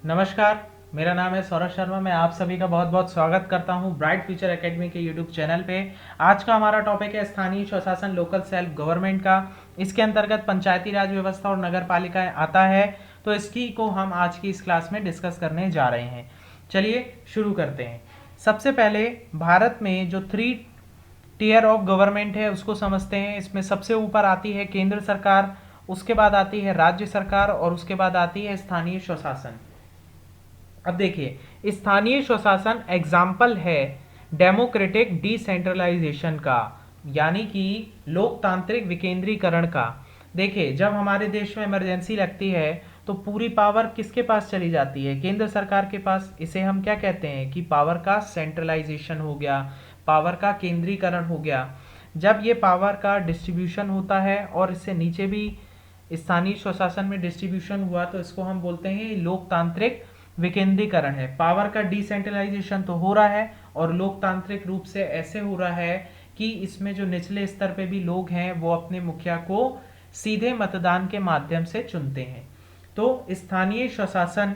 नमस्कार, मेरा नाम है सौरभ शर्मा। मैं आप सभी का बहुत बहुत स्वागत करता हूं ब्राइट फ्यूचर एकेडमी के यूट्यूब चैनल पे। आज का हमारा टॉपिक है स्थानीय स्वशासन, लोकल सेल्फ गवर्नमेंट का। इसके अंतर्गत पंचायती राज व्यवस्था और नगर पालिकाएं आता है, तो इसकी को हम आज की इस क्लास में डिस्कस करने जा रहे हैं। चलिए शुरू करते हैं। सबसे पहले भारत में जो 3 टीयर ऑफ गवर्नमेंट है उसको समझते हैं। इसमें सबसे ऊपर आती है केंद्र सरकार, उसके बाद आती है राज्य सरकार और उसके बाद आती है स्थानीय स्वशासन। अब देखिए, स्थानीय स्वशासन एग्जाम्पल है डेमोक्रेटिक डिसेंट्रलाइजेशन का, यानी कि लोकतांत्रिक विकेंद्रीकरण का। देखिए, जब हमारे देश में इमरजेंसी लगती है तो पूरी पावर किसके पास चली जाती है? केंद्र सरकार के पास। इसे हम क्या कहते हैं कि पावर का सेंट्रलाइजेशन हो गया, पावर का केंद्रीकरण हो गया। जब ये पावर का डिस्ट्रीब्यूशन होता है और इससे नीचे भी स्थानीय स्वशासन में डिस्ट्रीब्यूशन हुआ, तो इसको हम बोलते हैं लोकतांत्रिक विकेंद्रीकरण है। पावर का डिसेंट्रलाइजेशन तो हो रहा है और लोकतांत्रिक रूप से ऐसे हो रहा है कि इसमें जो निचले स्तर पे भी लोग हैं वो अपने मुखिया को सीधे मतदान के माध्यम से चुनते हैं। तो स्थानीय स्वशासन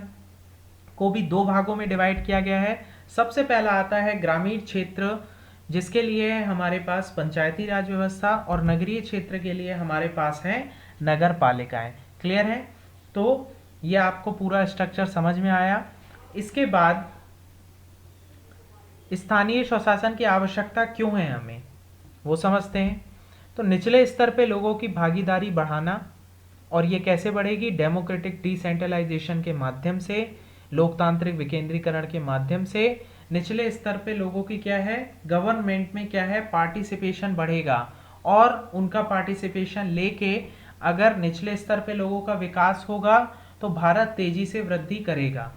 को भी 2 भागों में डिवाइड किया गया है। सबसे पहला आता है ग्रामीण क्षेत्र, जिसके लिए हमारे पास पंचायती राज व्यवस्था, और नगरीय क्षेत्र के लिए हमारे पास है नगर पालिकाएं। क्लियर है? तो ये आपको पूरा स्ट्रक्चर समझ में आया। इसके बाद स्थानीय स्वशासन की आवश्यकता क्यों है हमें, वो समझते हैं। तो निचले स्तर पे लोगों की भागीदारी बढ़ाना, और ये कैसे बढ़ेगी? डेमोक्रेटिक डिसेंट्रलाइजेशन के माध्यम से, लोकतांत्रिक विकेंद्रीकरण के माध्यम से। निचले स्तर पे लोगों की क्या है, गवर्नमेंट में क्या है, पार्टिसिपेशन बढ़ेगा, और उनका पार्टिसिपेशन लेके अगर निचले स्तर पे लोगों का विकास होगा तो भारत तेजी से वृद्धि करेगा।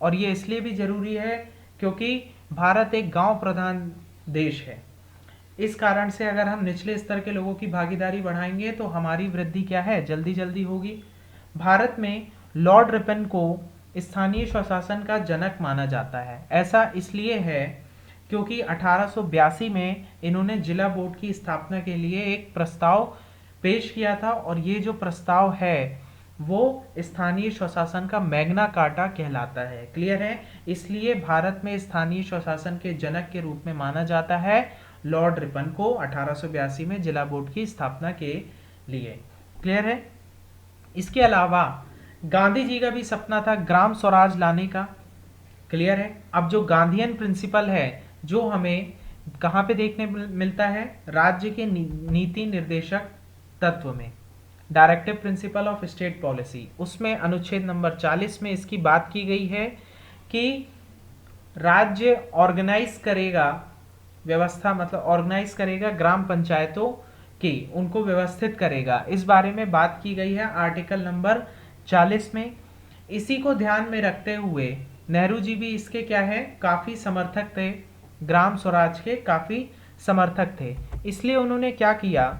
और ये इसलिए भी जरूरी है क्योंकि भारत एक गांव प्रधान देश है। इस कारण से अगर हम निचले स्तर के लोगों की भागीदारी बढ़ाएंगे तो हमारी वृद्धि क्या है, जल्दी जल्दी होगी। भारत में लॉर्ड रिपन को स्थानीय स्वशासन का जनक माना जाता है। ऐसा इसलिए है क्योंकि 1882 में इन्होंने जिला बोर्ड की स्थापना के लिए एक प्रस्ताव पेश किया था, और ये जो प्रस्ताव है वो स्थानीय स्वशासन का मैग्ना कार्टा कहलाता है। क्लियर है? इसलिए भारत में स्थानीय स्वशासन के जनक के रूप में माना जाता है लॉर्ड रिपन को 1882 में जिला बोर्ड की स्थापना के लिए। क्लियर है? इसके अलावा गांधी जी का भी सपना था ग्राम स्वराज लाने का। क्लियर है? अब जो गांधीयन प्रिंसिपल है जो हमें कहाँ पे देखने मिलता है? राज्य के नीति निर्देशक तत्व में, directive principle of state policy, उसमें अनुच्छेद नंबर 40 में इसकी बात की गई है कि राज्य ऑर्गेनाइज करेगा, व्यवस्था मतलब ऑर्गेनाइज करेगा ग्राम पंचायतों की, उनको व्यवस्थित करेगा। इस बारे में बात की गई है आर्टिकल नंबर 40 में। इसी को ध्यान में रखते हुए नेहरू जी भी इसके क्या है, काफी समर्थक थे, ग्राम स्वराज के काफी समर्थक थे। इसलिए उन्होंने क्या किया,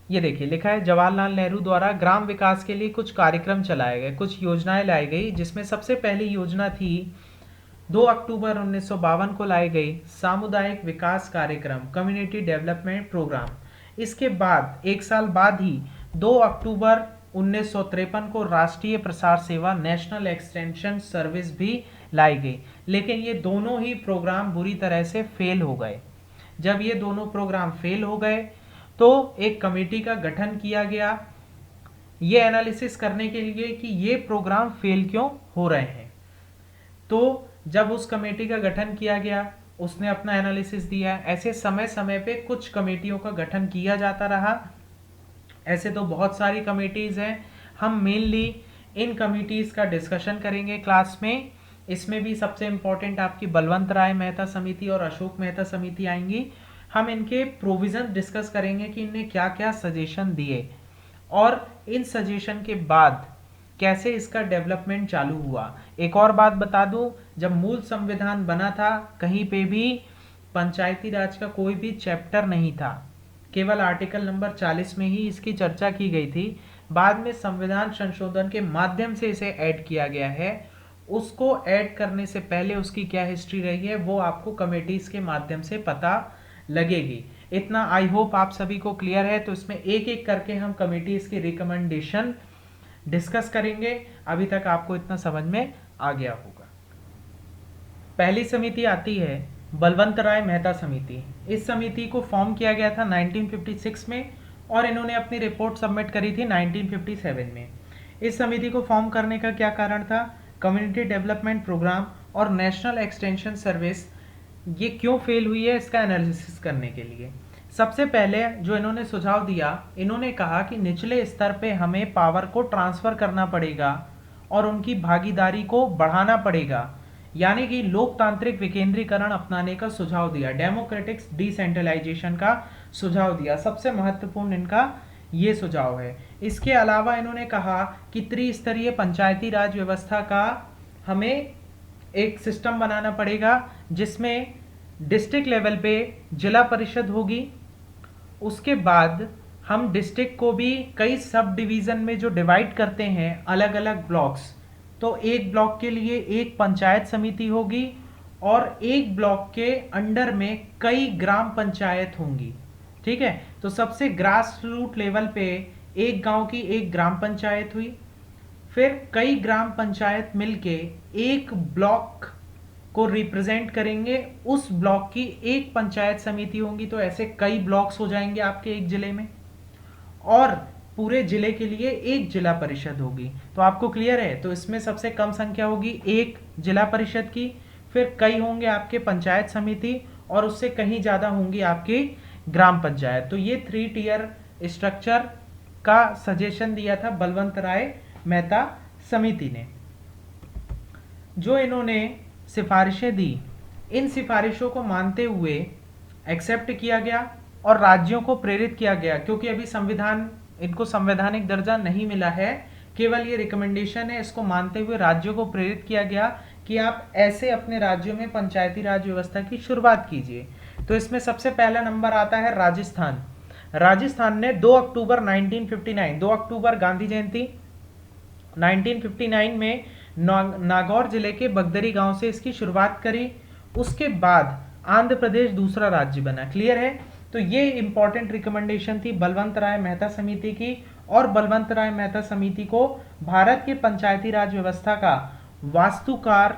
ये देखिए लिखा है, जवाहरलाल नेहरू द्वारा ग्राम विकास के लिए कुछ कार्यक्रम चलाए गए, कुछ योजनाएं लाई गई, जिसमें सबसे पहली योजना थी 2 अक्टूबर 1952 को लाई गई सामुदायिक विकास कार्यक्रम, कम्युनिटी डेवलपमेंट प्रोग्राम। इसके बाद एक साल बाद ही 2 अक्टूबर 1953 को राष्ट्रीय प्रसार सेवा, नेशनल एक्सटेंशन सर्विस भी लाई गई। लेकिन ये दोनों ही प्रोग्राम बुरी तरह से फेल हो गए। जब ये दोनों प्रोग्राम फेल हो गए तो एक कमेटी का गठन किया गया, ये एनालिसिस करने के लिए कि ये प्रोग्राम फेल क्यों हो रहे हैं। तो जब उस कमेटी का गठन किया गया, उसने अपना एनालिसिस दिया। ऐसे समय समय पे कुछ कमेटियों का गठन किया जाता रहा। ऐसे तो बहुत सारी कमेटीज हैं, हम मेनली इन कमेटीज का डिस्कशन करेंगे क्लास में। इसमें भी सबसे इंपॉर्टेंट आपकी बलवंत राय मेहता समिति और अशोक मेहता समिति आएंगी। हम इनके प्रोविजन डिस्कस करेंगे कि इनने क्या क्या सजेशन दिए, और इन सजेशन के बाद कैसे इसका डेवलपमेंट चालू हुआ। एक और बात बता दूं, जब मूल संविधान बना था कहीं पे भी पंचायती राज का कोई भी चैप्टर नहीं था, केवल आर्टिकल नंबर 40 में ही इसकी चर्चा की गई थी। बाद में संविधान संशोधन के माध्यम से इसे ऐड किया गया है। उसको ऐड करने से पहले उसकी क्या हिस्ट्री रही है वो आपको कमेटीज के माध्यम से पता लगेगी। इतना आई होप आप सभी को क्लियर है। तो इसमें एक एक करके हम कमेटीज की रिकमेंडेशन डिस्कस करेंगे। अभी तक आपको इतना समझ में आ गया होगा। पहली समिति आती है बलवंत राय मेहता समिति। इस समिति को फॉर्म किया गया था 1956 में और इन्होंने अपनी रिपोर्ट सबमिट करी थी 1957 में। इस समिति को फॉर्म करने का क्या कारण था? कम्युनिटी डेवलपमेंट प्रोग्राम और नेशनल एक्सटेंशन सर्विस ये क्यों फेल हुई है, इसका एनालिसिस करने के लिए। सबसे पहले जो इन्होंने सुझाव दिया, इन्होंने कहा कि निचले स्तर पे हमें पावर को ट्रांसफ़र करना पड़ेगा और उनकी भागीदारी को बढ़ाना पड़ेगा, यानी कि लोकतांत्रिक विकेंद्रीकरण अपनाने का सुझाव दिया, डेमोक्रेटिक डिसेंट्रलाइजेशन का सुझाव दिया। सबसे महत्वपूर्ण इनका ये सुझाव है। इसके अलावा इन्होंने कहा कि त्रिस्तरीय पंचायती राज व्यवस्था का हमें एक सिस्टम बनाना पड़ेगा जिसमें डिस्ट्रिक्ट लेवल पे जिला परिषद होगी। उसके बाद हम डिस्ट्रिक्ट को भी कई सब डिवीज़न में जो डिवाइड करते हैं अलग अलग ब्लॉक्स, तो एक ब्लॉक के लिए एक पंचायत समिति होगी और एक ब्लॉक के अंडर में कई ग्राम पंचायत होंगी। ठीक है, तो सबसे ग्रास रूट लेवल पे एक गांव की एक ग्राम पंचायत हुई, फिर कई ग्राम पंचायत मिलके एक ब्लॉक को रिप्रेजेंट करेंगे, उस ब्लॉक की एक पंचायत समिति होंगी, तो ऐसे कई ब्लॉक्स हो जाएंगे आपके एक जिले में, और पूरे जिले के लिए एक जिला परिषद होगी। तो आपको क्लियर है? तो इसमें सबसे कम संख्या होगी एक जिला परिषद की, फिर कई होंगे आपके पंचायत समिति और उससे कहीं ज़्यादा होंगी आपकी ग्राम पंचायत। तो ये 3 टियर स्ट्रक्चर का सजेशन दिया था बलवंत राय मेहता समिति ने। जो इन्होंने सिफारिशें दी, इन सिफारिशों को मानते हुए एक्सेप्ट किया गया और राज्यों को प्रेरित किया गया, क्योंकि अभी संविधान इनको संवैधानिक दर्जा नहीं मिला है, केवल ये रिकमेंडेशन है। इसको मानते हुए राज्यों को प्रेरित किया गया कि आप ऐसे अपने राज्यों में पंचायती राज व्यवस्था की शुरुआत कीजिए। तो इसमें सबसे पहला नंबर आता है राजस्थान। राजस्थान ने 2 अक्टूबर 1959, 2 अक्टूबर गांधी जयंती, 1959 में नागौर जिले के बगदरी गांव से इसकी शुरुआत करी। उसके बाद आंध्र प्रदेश दूसरा राज्य बना। क्लियर है? तो ये इंपॉर्टेंट रिकमेंडेशन थी बलवंत राय मेहता समिति की, और बलवंत राय मेहता समिति को भारत के पंचायती राज व्यवस्था का वास्तुकार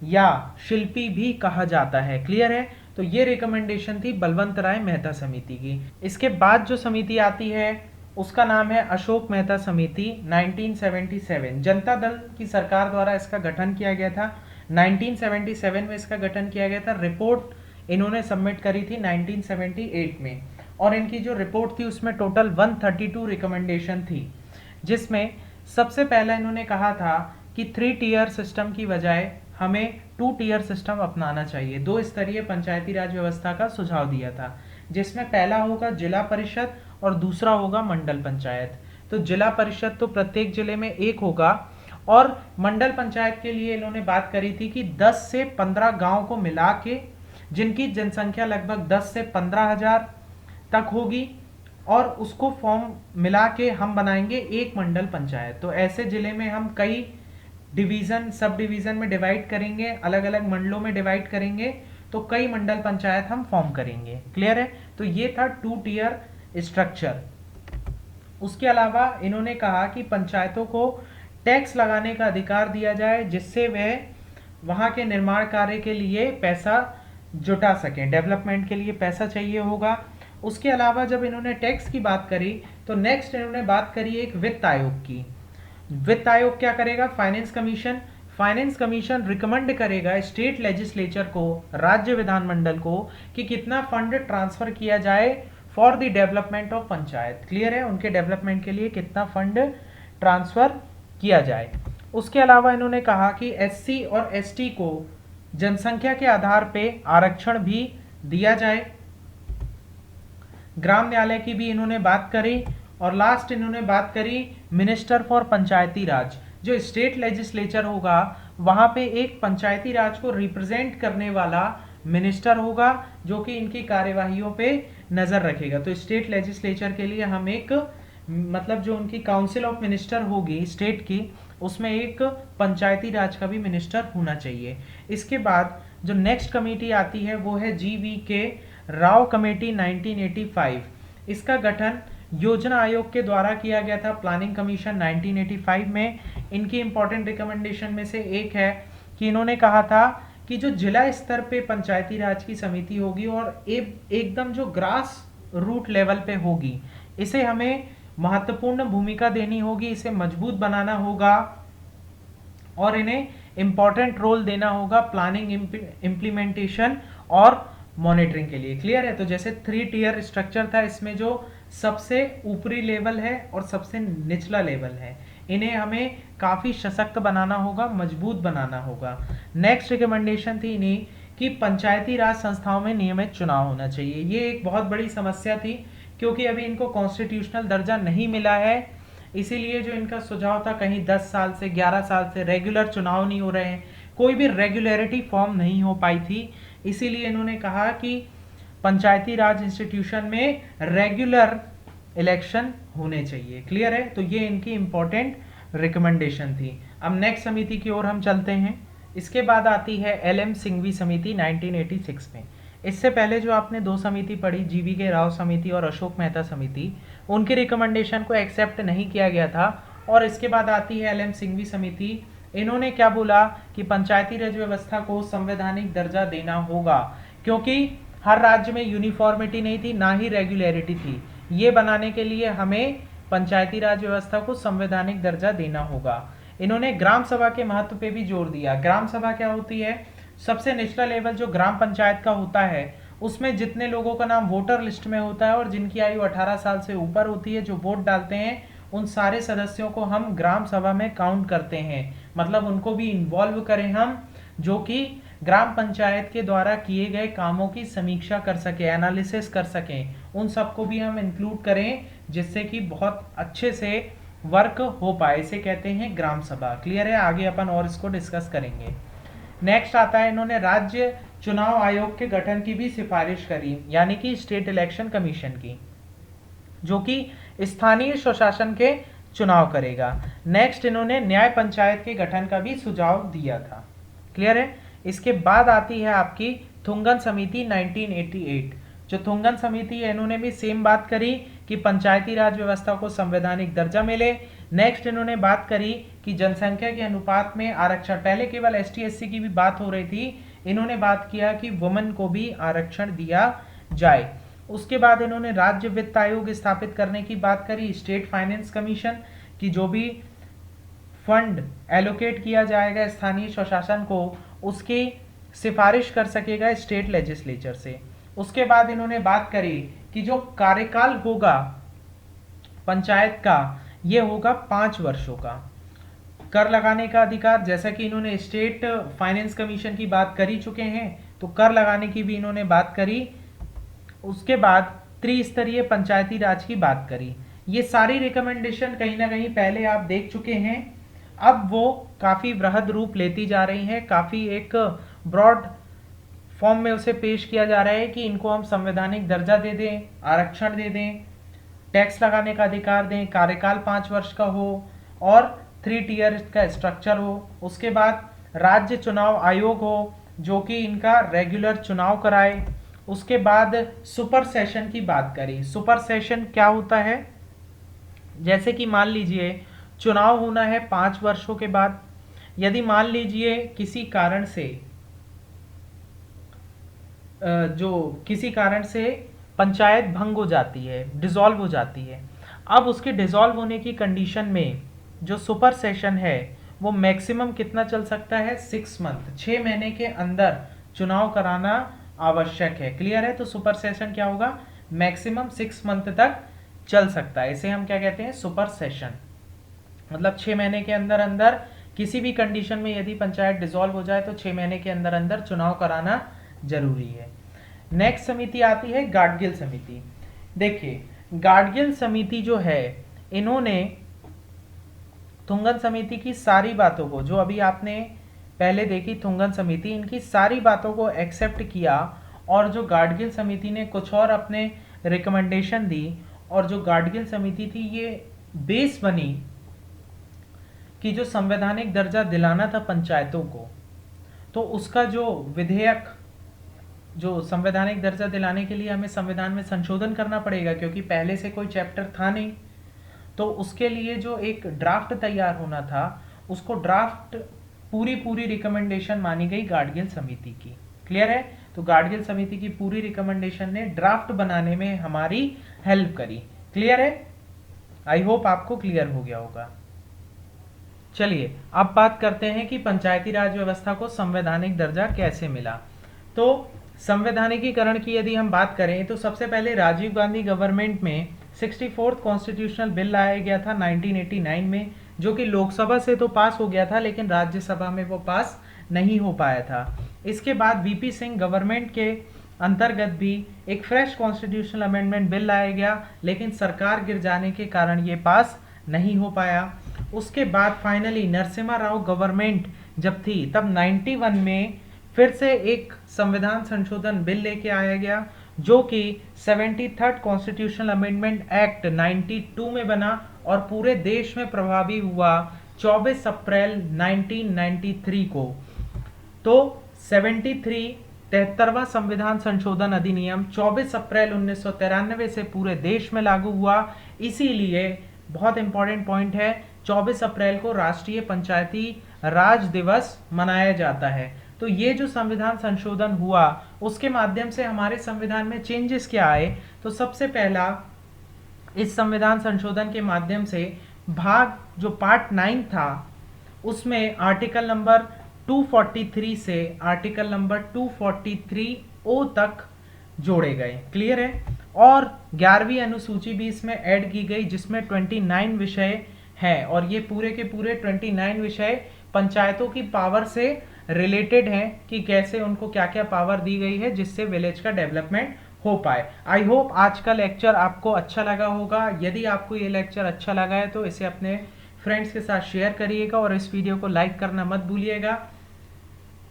या शिल्पी भी कहा जाता है। क्लियर है? तो ये रिकमेंडेशन थी बलवंत राय मेहता समिति की। इसके बाद जो समिति आती है उसका नाम है अशोक मेहता समिति, 1977। जनता दल की सरकार द्वारा इसका गठन किया गया था। 1977 में इसका गठन किया गया था। रिपोर्ट इन्होंने सबमिट करी थी 1978 में, और इनकी जो रिपोर्ट थी उसमें टोटल 132 रिकमेंडेशन थी, जिसमें सबसे पहला इन्होंने कहा था कि 3 टियर सिस्टम की बजाय हमें 2 टियर सिस्टम अपनाना चाहिए। 2 स्तरीय पंचायती राज व्यवस्था का सुझाव दिया था, जिसमें पहला होगा जिला परिषद और दूसरा होगा मंडल पंचायत। तो जिला परिषद तो प्रत्येक जिले में एक होगा, और मंडल पंचायत के लिए इन्होंने बात करी थी कि 10 से 15 गांव को मिला के, जिनकी जनसंख्या लगभग 10 से 15 हजार तक होगी, और उसको फॉर्म मिला के हम बनाएंगे एक मंडल पंचायत। तो ऐसे जिले में हम कई डिवीजन सब डिवीजन में डिवाइड करेंगे, अलग अलग मंडलों में डिवाइड करेंगे, तो कई मंडल पंचायत हम फॉर्म करेंगे। क्लियर है? तो ये था 2 टियर स्ट्रक्चर। उसके अलावा इन्होंने कहा कि पंचायतों को टैक्स लगाने का अधिकार दिया जाए, जिससे वे वहाँ के निर्माण कार्य के लिए पैसा जुटा सकें। डेवलपमेंट के लिए पैसा चाहिए होगा। उसके अलावा जब इन्होंने टैक्स की बात करी, तो नेक्स्ट इन्होंने बात करी एक वित्त आयोग की। वित्त आयोग क्या करेगा? Finance commission. Finance commission recommend करेगा स्टेट लेजिस्लेचर को, राज्य विधानमंडल को, कि कितना फंड ट्रांसफर किया जाए for the development of panchayat. Clear है? उनके डेवलपमेंट के लिए कितना फंड ट्रांसफर किया जाए। उसके अलावा इन्होंने कहा कि एससी और एसटी को जनसंख्या के आधार पे आरक्षण भी दिया जाए। ग्राम न्यायालय की भी इन्होंने बात करी, और लास्ट इन्होंने बात करी मिनिस्टर फॉर पंचायती राज। जो स्टेट लेजिस्लेचर होगा वहाँ पे एक पंचायती राज को रिप्रेजेंट करने वाला मिनिस्टर होगा, जो कि इनकी कार्यवाहियों पे नज़र रखेगा। तो स्टेट लेजिस्लेचर के लिए हम एक मतलब जो उनकी काउंसिल ऑफ मिनिस्टर होगी स्टेट की, उसमें एक पंचायती राज का भी मिनिस्टर होना चाहिए। इसके बाद जो नेक्स्ट कमेटी आती है वो है GVK राव कमेटी 1985। इसका गठन योजना आयोग के द्वारा किया गया था, प्लानिंग कमीशन 1985 में। इनकी इंपॉर्टेंट रिकमेंडेशन में से एक है कि इन्होंने कहा था कि जो जिला स्तर पे पंचायती राज की समिति होगी और एकदम जो ग्रास रूट लेवल पे होगी, इसे हमें महत्वपूर्ण भूमिका देनी होगी, इसे मजबूत बनाना होगा और इन्हें इंपॉर्टेंट रोल देना होगा प्लानिंग, इम्प्लीमेंटेशन और मॉनिटरिंग के लिए। क्लियर है? तो जैसे 3 टियर स्ट्रक्चर था, इसमें जो सबसे ऊपरी लेवल है और सबसे निचला लेवल है, इन्हें हमें काफ़ी सशक्त बनाना होगा, मजबूत बनाना होगा। नेक्स्ट रिकमेंडेशन थी इन्हीं कि पंचायती राज संस्थाओं में नियमित चुनाव होना चाहिए। ये एक बहुत बड़ी समस्या थी क्योंकि अभी इनको कॉन्स्टिट्यूशनल दर्जा नहीं मिला है, इसीलिए जो इनका सुझाव था, कहीं 10 साल से 11 साल से रेगुलर चुनाव नहीं हो रहे हैं, कोई भी रेगुलरिटी फॉर्म नहीं हो पाई थी, इसीलिए इन्होंने कहा कि पंचायती राज इंस्टीट्यूशन में रेगुलर इलेक्शन होने चाहिए। क्लियर है? तो ये इनकी इंपॉर्टेंट रिकमेंडेशन थी। अब नेक्स्ट समिति की ओर हम चलते हैं। इसके बाद आती है एल.एम. सिंघवी समिति 1986 में। इससे पहले जो आपने 2 समिति पढ़ी, जी.वी. के राव समिति और अशोक मेहता समिति, उनकी रिकमेंडेशन को एक्सेप्ट नहीं किया गया था। और इसके बाद आती है एल.एम. सिंघवी समिति। इन्होंने क्या बोला कि पंचायती राज व्यवस्था को संवैधानिक दर्जा देना होगा, क्योंकि हर राज्य में यूनिफॉर्मिटी नहीं थी, ना ही रेगुलरिटी थी। ये बनाने के लिए हमें पंचायती राज व्यवस्था को संवैधानिक दर्जा देना होगा। इन्होंने ग्राम सभा के महत्व पे भी जोर दिया। ग्राम सभा क्या होती है? सबसे निचला लेवल जो ग्राम पंचायत का होता है, उसमें जितने लोगों का नाम वोटर लिस्ट में होता है और जिनकी आयु 18 साल से ऊपर होती है, जो वोट डालते हैं, उन सारे सदस्यों को हम ग्राम सभा में काउंट करते हैं। मतलब उनको भी इन्वॉल्व करें हम, जो कि ग्राम पंचायत के द्वारा किए गए कामों की समीक्षा कर सके, एनालिसिस कर सकें, उन सबको भी हम इंक्लूड करें, जिससे कि बहुत अच्छे से वर्क हो पाए। इसे कहते हैं ग्राम सभा। क्लियर है? आगे अपन और इसको डिस्कस करेंगे। नेक्स्ट आता है, इन्होंने राज्य चुनाव आयोग के गठन की भी सिफारिश करी, यानी कि स्टेट इलेक्शन कमीशन की, जो कि स्थानीय स्वशासन के चुनाव करेगा। नेक्स्ट इन्होंने न्याय पंचायत के गठन का भी सुझाव दिया था। क्लियर है? इसके बाद आती है आपकी थुंगन समिति 1988। जो थुंगन समिति है, इन्होंने भी सेम बात करी कि पंचायती राज व्यवस्था को संवैधानिक दर्जा मिले। नेक्स्ट इन्होंने बात करी कि जनसंख्या के अनुपात में आरक्षण, पहले केवल एसटी एससी की भी बात हो रही थी, इन्होंने बात किया कि वुमेन को भी आरक्षण दिया जाए। उसके बाद इन्होंने राज्य वित्त आयोग स्थापित करने की बात करी, स्टेट फाइनेंस कमीशन, की जो भी फंड एलोकेट किया जाएगा स्थानीय स्वशासन को, उसकी सिफारिश कर सकेगा स्टेट लेजिस्लेचर से। उसके बाद इन्होंने बात करी कि जो कार्यकाल होगा पंचायत का, ये होगा 5 वर्षों का। कर लगाने का अधिकार, जैसा कि इन्होंने स्टेट फाइनेंस कमीशन की बात कर ही चुके हैं, तो कर लगाने की भी इन्होंने बात करी। उसके बाद त्रिस्तरीय पंचायती राज की बात करी। ये सारी रिकमेंडेशन कहीं ना कहीं पहले आप देख चुके हैं, अब वो काफ़ी वृहद रूप लेती जा रही हैं, काफ़ी एक ब्रॉड फॉर्म में उसे पेश किया जा रहा है कि इनको हम संवैधानिक दर्जा दे दें, आरक्षण दे दें, टैक्स लगाने का अधिकार दें, कार्यकाल 5 वर्ष का हो और 3 टियर का स्ट्रक्चर हो। उसके बाद राज्य चुनाव आयोग हो, जो कि इनका रेगुलर चुनाव कराए। उसके बाद सुपर सेशन की बात करी। सुपर सेशन क्या होता है? जैसे कि मान लीजिए चुनाव होना है 5 वर्षों के बाद, यदि मान लीजिए किसी कारण से पंचायत भंग हो जाती है, डिसॉल्व हो जाती है, अब उसके डिसॉल्व होने की कंडीशन में जो सुपर सेशन है वो मैक्सिमम कितना चल सकता है? 6 मंथ, 6 महीने के अंदर चुनाव कराना आवश्यक है। क्लियर है? तो सुपर सेशन क्या होगा? मैक्सिमम 6 मंथ तक चल सकता है। इसे हम क्या कहते हैं? Super session. मतलब 6 महीने के अंदर अंदर किसी भी कंडीशन में यदि पंचायत डिसॉल्व हो जाए तो 6 महीने के अंदर अंदर चुनाव कराना जरूरी है। नेक्स्ट समिति आती है गाडगिल समिति। देखिए, गाडगिल समिति जो है, इन्होंने थुंगन समिति की सारी बातों को, जो अभी आपने पहले देखी थुंगन समिति, इनकी सारी बातों को एक्सेप्ट किया और जो गाडगिल समिति ने कुछ और अपने रिकमेंडेशन दी, और जो गाडगिल समिति थी ये बेस बनी कि जो संवैधानिक दर्जा दिलाना था पंचायतों को, तो उसका जो विधेयक जो संवैधानिक दर्जा दिलाने के लिए हमें संविधान में संशोधन करना पड़ेगा, क्योंकि पहले से कोई चैप्टर था नहीं। तो उसके लिए जो एक ड्राफ्ट तैयार होना था, उसको ड्राफ्ट पूरी रिकमेंडेशन मानी गई गार्डगिल समिति की। क्लियर है? तो गार्डगिल समिति की पूरी रिकमेंडेशन ने ड्राफ्ट बनाने में हमारी हेल्प करी। क्लियर है? आई होप आपको क्लियर हो गया होगा। चलिए अब बात करते हैं कि पंचायती राज व्यवस्था को संवैधानिक दर्जा कैसे मिला। तो संवैधानिकीकरण की यदि हम बात करें तो सबसे पहले राजीव गांधी गवर्नमेंट में 64th कॉन्स्टिट्यूशनल बिल लाया गया था 1989 में, जो कि लोकसभा से तो पास हो गया था लेकिन राज्यसभा में वो पास नहीं हो पाया था। इसके बाद वीपी सिंह गवर्नमेंट के अंतर्गत भी एक फ्रेश कॉन्स्टिट्यूशनल अमेंडमेंट बिल लाया गया, लेकिन सरकार गिर जाने के कारण ये पास नहीं हो पाया। उसके बाद फाइनली नरसिम्हा राव गवर्नमेंट जब थी तब 91 में फिर से एक संविधान संशोधन बिल लेके आया गया, जो कि 73rd कॉन्स्टिट्यूशनल अमेंडमेंट एक्ट 92 में बना और पूरे देश में प्रभावी हुआ 24 अप्रैल 1993 को। तो 73वां संविधान संशोधन अधिनियम 24 अप्रैल 1993 से पूरे देश में लागू हुआ। इसीलिए बहुत इंपॉर्टेंट पॉइंट है, 24 अप्रैल को राष्ट्रीय पंचायती राज दिवस मनाया जाता है। तो ये जो संविधान संशोधन हुआ उसके माध्यम से हमारे संविधान में चेंजेस क्या आए। तो सबसे पहला, इस संविधान संशोधन के माध्यम से भाग जो पार्ट 9 था उसमें आर्टिकल नंबर 243 से आर्टिकल नंबर 243O तक जोड़े गए। क्लियर है? और 11वीं अनुसूची भी इसमें ऐड की गई जिसमें 29 विषय हैं, और ये पूरे के पूरे 29 विषय पंचायतों की पावर से रिलेटेड हैं कि कैसे उनको क्या क्या पावर दी गई है जिससे विलेज का डेवलपमेंट हो पाए। आई होप आज का लेक्चर आपको अच्छा लगा होगा। यदि आपको ये लेक्चर अच्छा लगा है तो इसे अपने फ्रेंड्स के साथ शेयर करिएगा और इस वीडियो को लाइक करना मत भूलिएगा।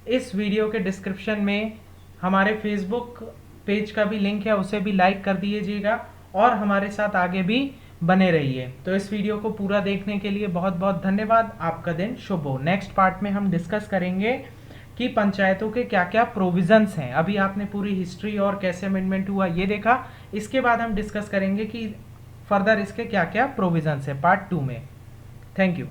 इस वीडियो के डिस्क्रिप्शन में हमारे फेसबुक पेज का भी लिंक है, उसे भी लाइक कर दीजिएगा और हमारे साथ आगे भी बने रहिए। तो इस वीडियो को पूरा देखने के लिए बहुत बहुत धन्यवाद। आपका दिन शुभ हो। नेक्स्ट पार्ट में हम डिस्कस करेंगे कि पंचायतों के क्या क्या प्रोविजंस हैं। अभी आपने पूरी हिस्ट्री और कैसे अमेंडमेंट हुआ ये देखा, इसके बाद हम डिस्कस करेंगे कि फर्दर इसके क्या क्या प्रोविजंस है पार्ट 2 में। Thank you.